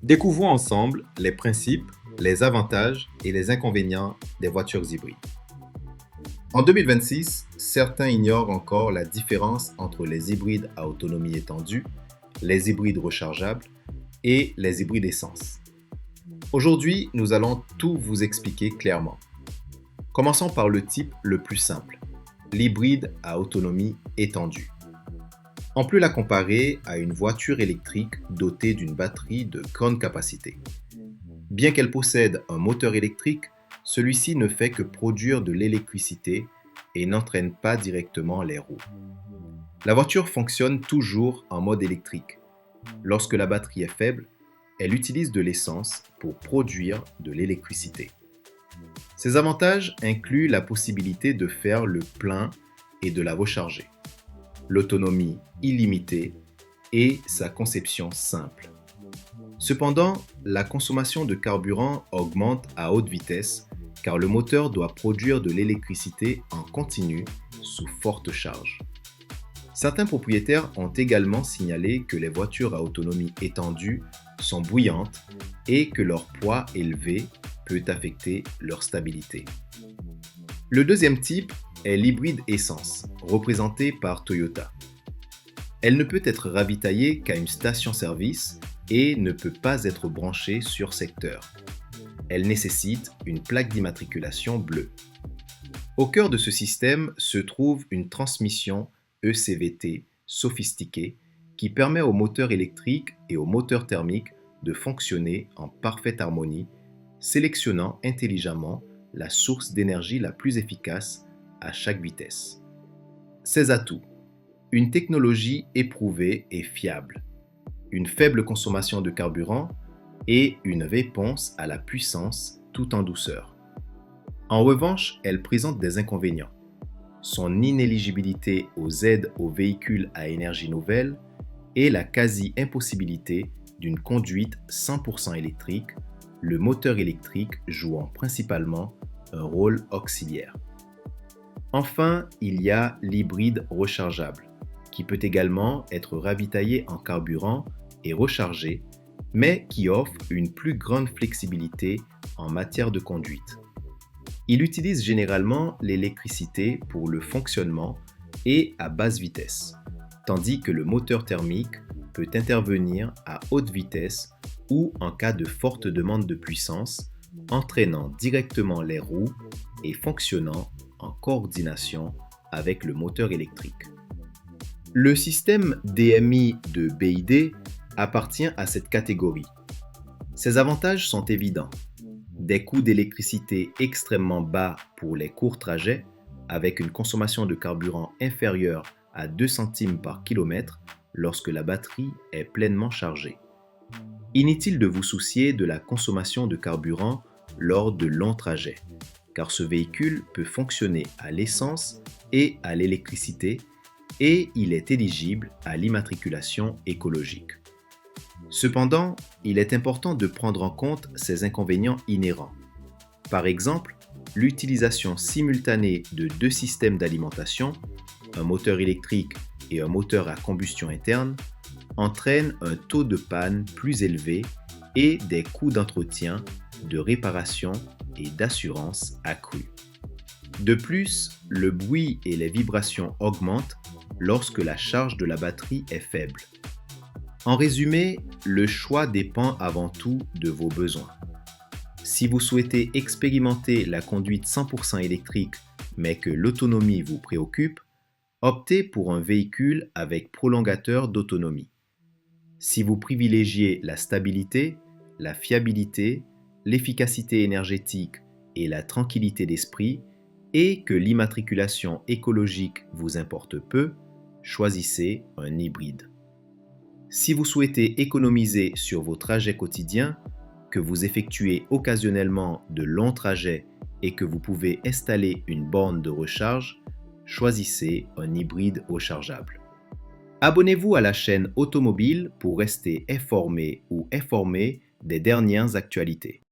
Découvrons ensemble les principes, les avantages et les inconvénients des voitures hybrides. En 2026, certains ignorent encore la différence entre les hybrides à autonomie étendue, les hybrides rechargeables et les hybrides essence. Aujourd'hui, nous allons tout vous expliquer clairement. Commençons par le type le plus simple, l'hybride à autonomie étendue. On peut la comparer à une voiture électrique dotée d'une batterie de grande capacité. Bien qu'elle possède un moteur électrique, celui-ci ne fait que produire de l'électricité et n'entraîne pas directement les roues. La voiture fonctionne toujours en mode électrique. Lorsque la batterie est faible, elle utilise de l'essence pour produire de l'électricité. Ces avantages incluent la possibilité de faire le plein et de la recharger, l'autonomie illimitée et sa conception simple. Cependant, la consommation de carburant augmente à haute vitesse car le moteur doit produire de l'électricité en continu sous forte charge. Certains propriétaires ont également signalé que les voitures à autonomie étendue sont bruyantes et que leur poids élevé peut affecter leur stabilité. Le deuxième type est l'hybride essence, représenté par Toyota. Elle ne peut être ravitaillée qu'à une station-service et ne peut pas être branchée sur secteur. Elle nécessite une plaque d'immatriculation bleue. Au cœur de ce système se trouve une transmission ECVT sophistiquée qui permet au moteur électrique et au moteur thermique de fonctionner en parfaite harmonie, sélectionnant intelligemment la source d'énergie la plus efficace à chaque vitesse. Ses atouts: une technologie éprouvée et fiable, une faible consommation de carburant et une réponse à la puissance tout en douceur. En revanche, elle présente des inconvénients. Son inéligibilité aux aides aux véhicules à énergie nouvelle et la quasi-impossibilité d'une conduite 100% électrique, le moteur électrique jouant principalement un rôle auxiliaire. Enfin, il y a l'hybride rechargeable, qui peut également être ravitaillé en carburant et rechargé, mais qui offre une plus grande flexibilité en matière de conduite. Il utilise généralement l'électricité pour le fonctionnement et à basse vitesse, tandis que le moteur thermique peut intervenir à haute vitesse ou en cas de forte demande de puissance, entraînant directement les roues et fonctionnant en coordination avec le moteur électrique. Le système DMI de BYD appartient à cette catégorie. Ses avantages sont évidents. Des coûts d'électricité extrêmement bas pour les courts trajets, avec une consommation de carburant inférieure à 2 centimes par kilomètre lorsque la batterie est pleinement chargée. Inutile de vous soucier de la consommation de carburant lors de longs trajets, car ce véhicule peut fonctionner à l'essence et à l'électricité et il est éligible à l'immatriculation écologique. Cependant, il est important de prendre en compte ces inconvénients inhérents. Par exemple, l'utilisation simultanée de deux systèmes d'alimentation, un moteur électrique et un moteur à combustion interne, entraîne un taux de panne plus élevé et des coûts d'entretien, de réparation et d'assurance accrus. De plus, le bruit et les vibrations augmentent lorsque la charge de la batterie est faible. En résumé, le choix dépend avant tout de vos besoins. Si vous souhaitez expérimenter la conduite 100% électrique, mais que l'autonomie vous préoccupe, optez pour un véhicule avec prolongateur d'autonomie. Si vous privilégiez la stabilité, la fiabilité, l'efficacité énergétique et la tranquillité d'esprit, et que l'immatriculation écologique vous importe peu, choisissez un hybride. Si vous souhaitez économiser sur vos trajets quotidiens, que vous effectuez occasionnellement de longs trajets et que vous pouvez installer une borne de recharge, choisissez un hybride rechargeable. Abonnez-vous à la chaîne Automobile pour rester informé ou informé des dernières actualités.